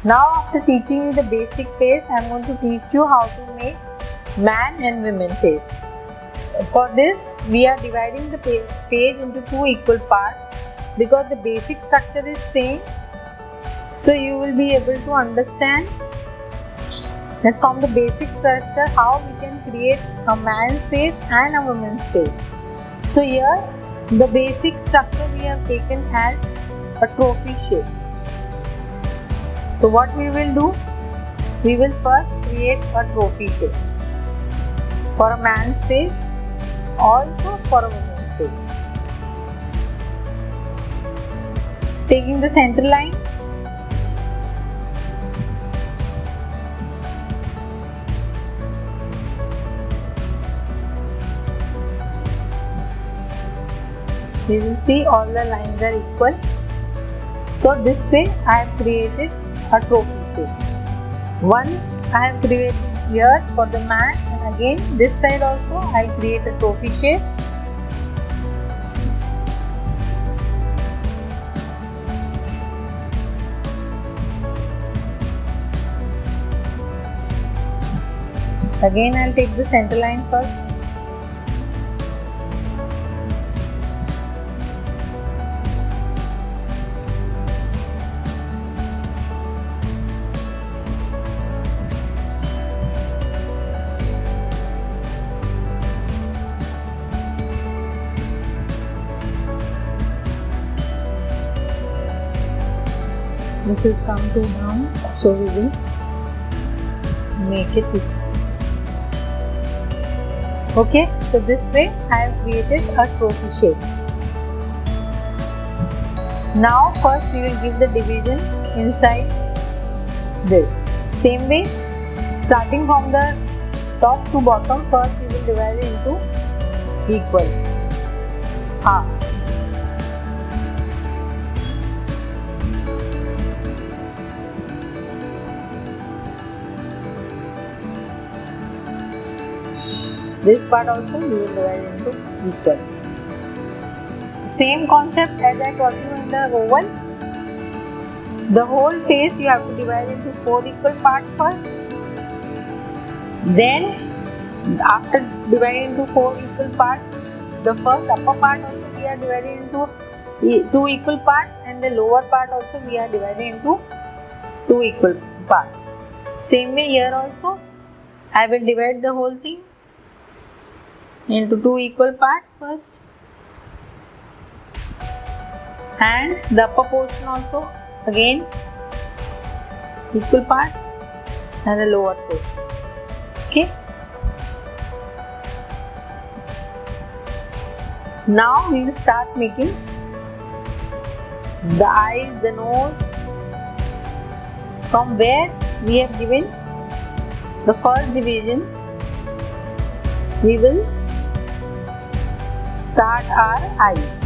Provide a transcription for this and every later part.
Now after teaching you the basic face, I am going to teach you how to make man and women face. For this, we are dividing the page into two equal parts because the basic structure is same. So you will be able to understand that from the basic structure how we can create a man's face and a woman's face. So here the basic structure we have taken as a trophy shape. So what we will do? We will first create a trophy shape for a man's face, also for a woman's face. Taking the center line, we will see all the lines are equal. So this way I have created a trophy shape. One I have created here for the man, and again this side also I will create a trophy shape. Again I will take the center line first. This is come to down, so we will make it this way. Okay, so this way I have created a trophy shape. Now first we will give the divisions inside this. Same way, starting from the top to bottom, first we will divide it into equal halves. This part also we will divide into equal. Same concept as I taught you in the oval. The whole face you have to divide into 4 equal parts first. Then after dividing into 4 equal parts, the first upper part also we are dividing into 2 equal parts, and the lower part also we are dividing into 2 equal parts. Same way here also I will divide the whole thing into 2 equal parts first, and the upper portion also again equal parts, and the lower portions. Okay. Now we will start making the eyes, the nose. From where we have given the first division, we will start our eyes.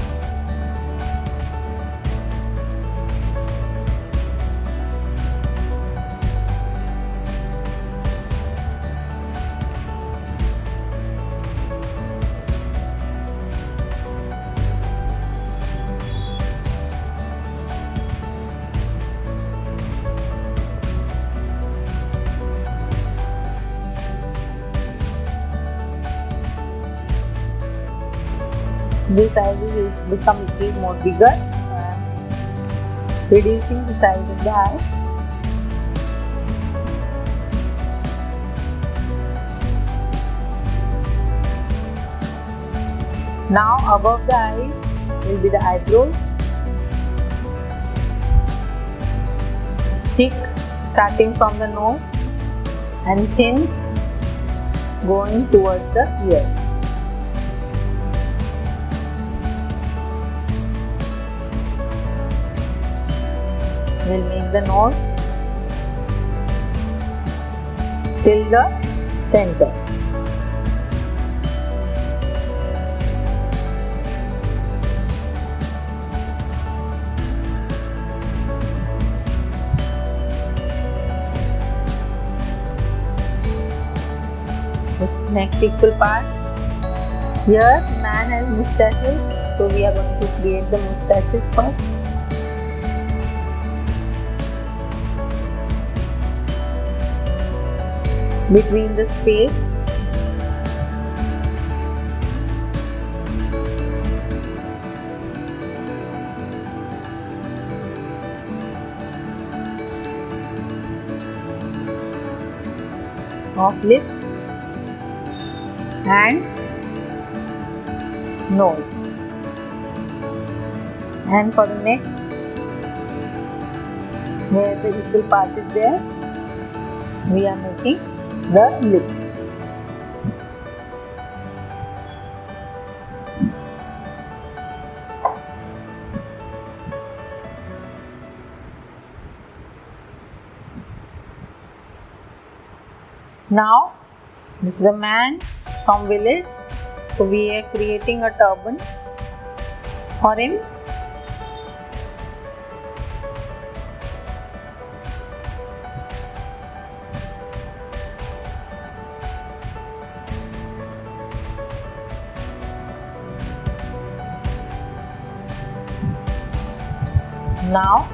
This size is become little more bigger, so I am reducing the size of the eye. Now above the eyes will be the eyebrows, thick starting from the nose and thin going towards the ears. We'll make the nose till the center. This next equal part. Here man has moustaches, so we are going to create the moustaches first. between the space. Of lips and nose. And for the next, where the equal part is there, we are making the lips. Now, this is a man from village, so we are creating a turban for him. Now,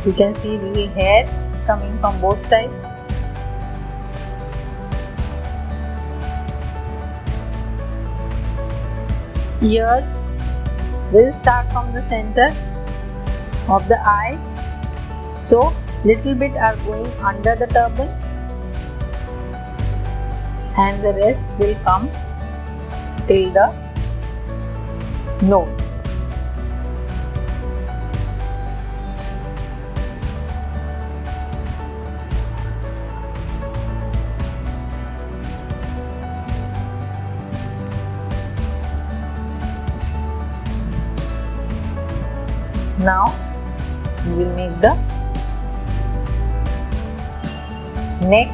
you can see the hair coming from both sides. Ears will start from the center of the eye, so little bit are going under the turban and the rest will come till the nose. Now we will make the neck.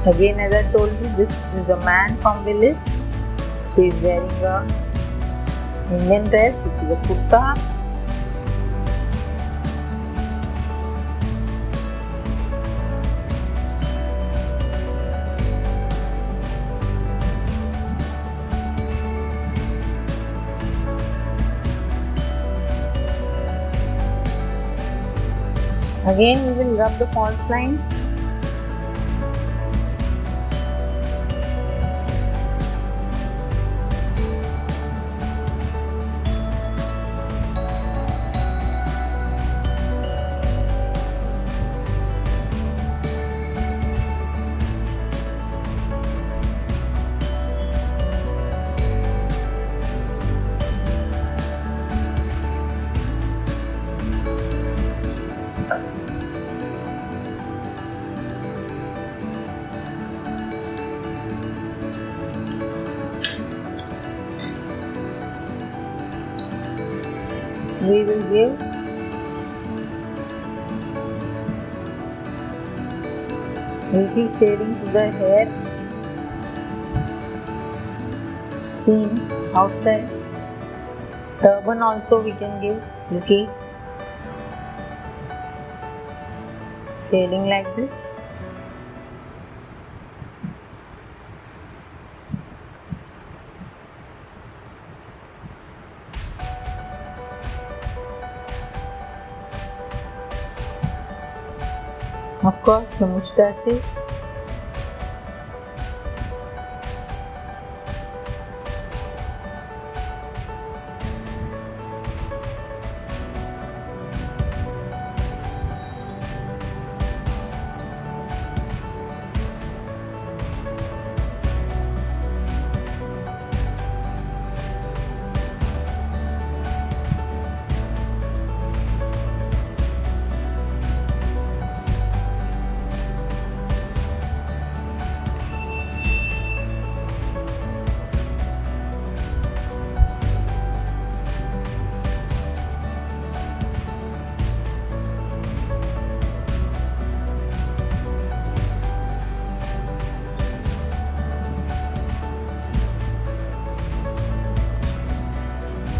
Again, as I told you, this is a man from village. She is wearing a Indian dress, which is a kurta. Again, we will rub the false lines. We will give easy shading to the hair seen outside. Turban also we can give little shading like this. Of course, the moustaches.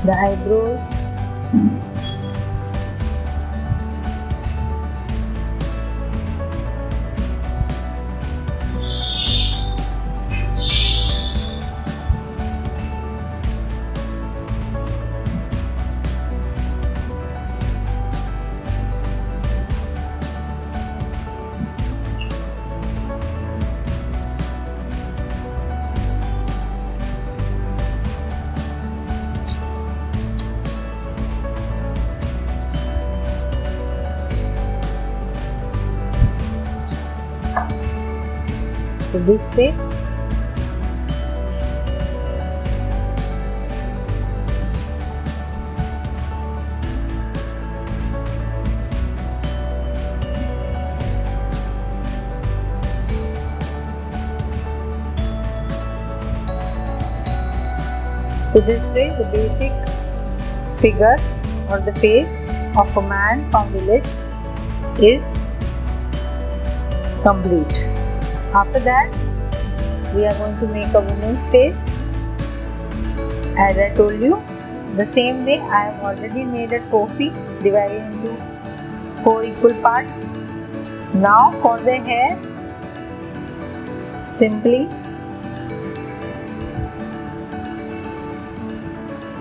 The eyebrows. So this way. So this way the basic figure or the face of a man from village is complete. After that we are going to make a woman's face. As I told you, the same way I have already made a trophy divided into 4 equal parts. Now for the hair, simply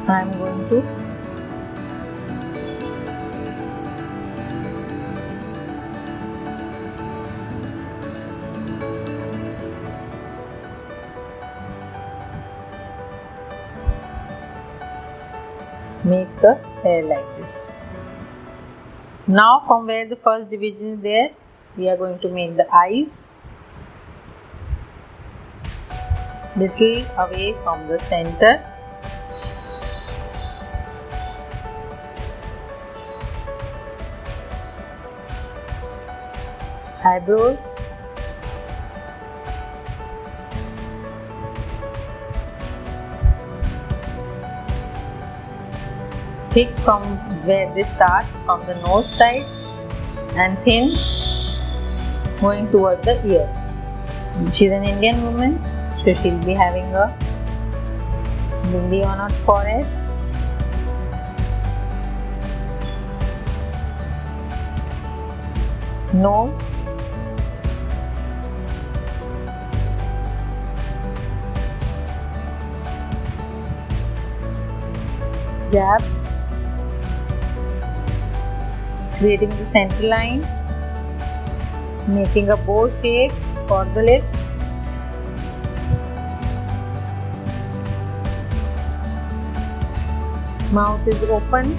I am going to make the hair like this. Now from where the first division is there, we are going to make the eyes little away from the center. Eyebrows, thick from where they start, from the nose side, and thin going toward the ears. She is an Indian woman, so she will be having a bindi on her forehead. Nose, jab, creating the center line, making a bow shape for the lips. Mouth is open.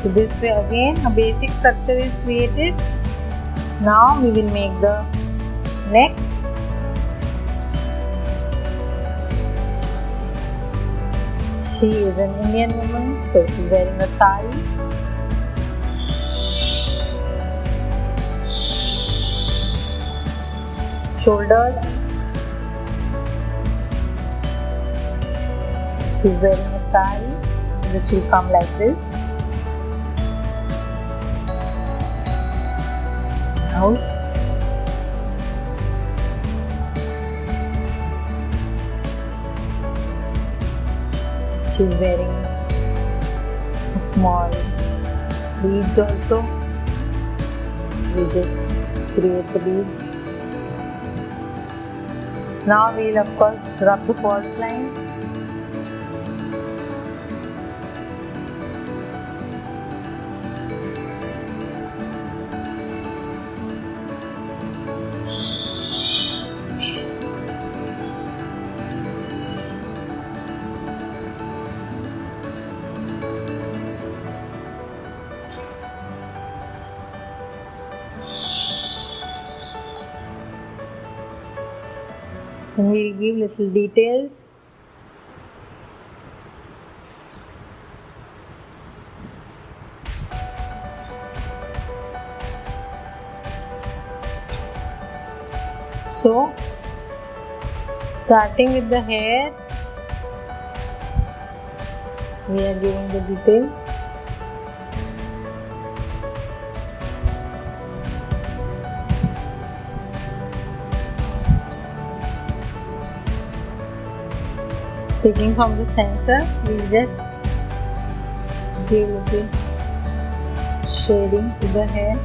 So this way again a basic structure is created. Now we will make the neck. She is an Indian woman, so she is wearing a sari. Shoulders. She is wearing a sari, so this will come like this. Nose. She is wearing a small beads also. We just create the beads. Now we will of course rub the false lines. And we will give little details. So, starting with the hair, we are giving the details. Taking from the center, we just give little shading to the hair.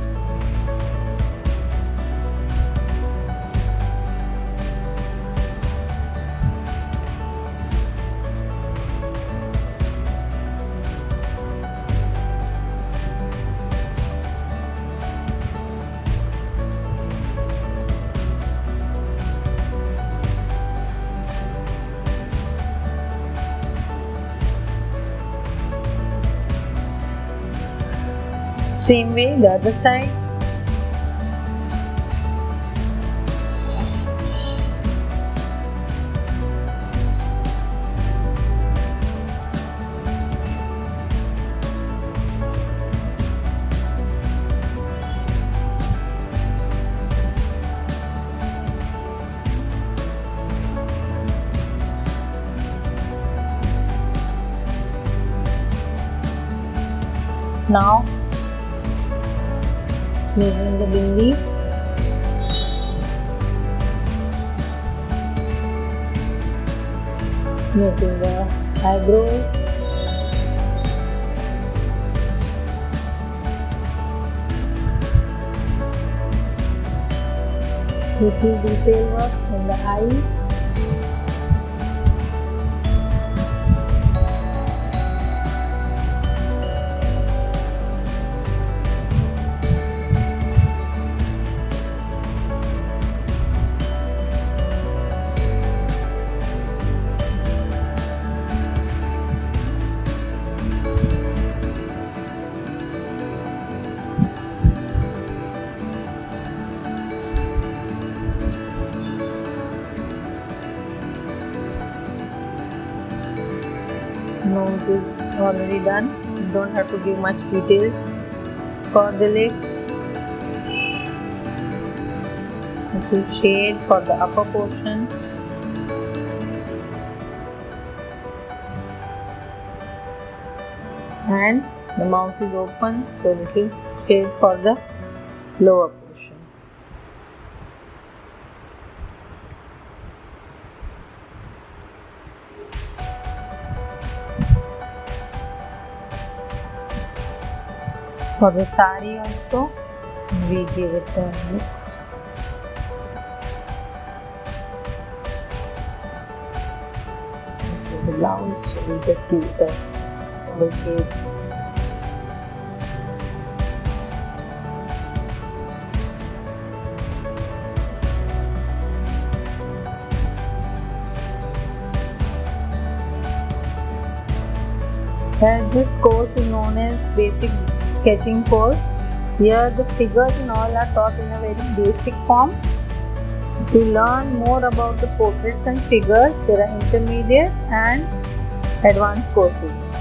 Same way the other side. Now making the bindi, making the eyebrow, little detail work in the eyes. Nose is already done, you don't have to give much details. For the lips, this is shade for the upper portion. And the mouth is open, so little shade for the lower portion. For the sari also, we give it a look. This is the blouse, so we just give it a single shade. This course is known as basic sketching course. Here the figures and all are taught in a very basic form. To learn more about the portraits and figures, there are intermediate and advanced courses.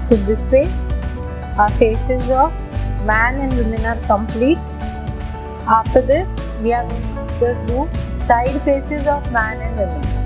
So this way our faces of man and women are complete. After this we are going to do side faces of man and women.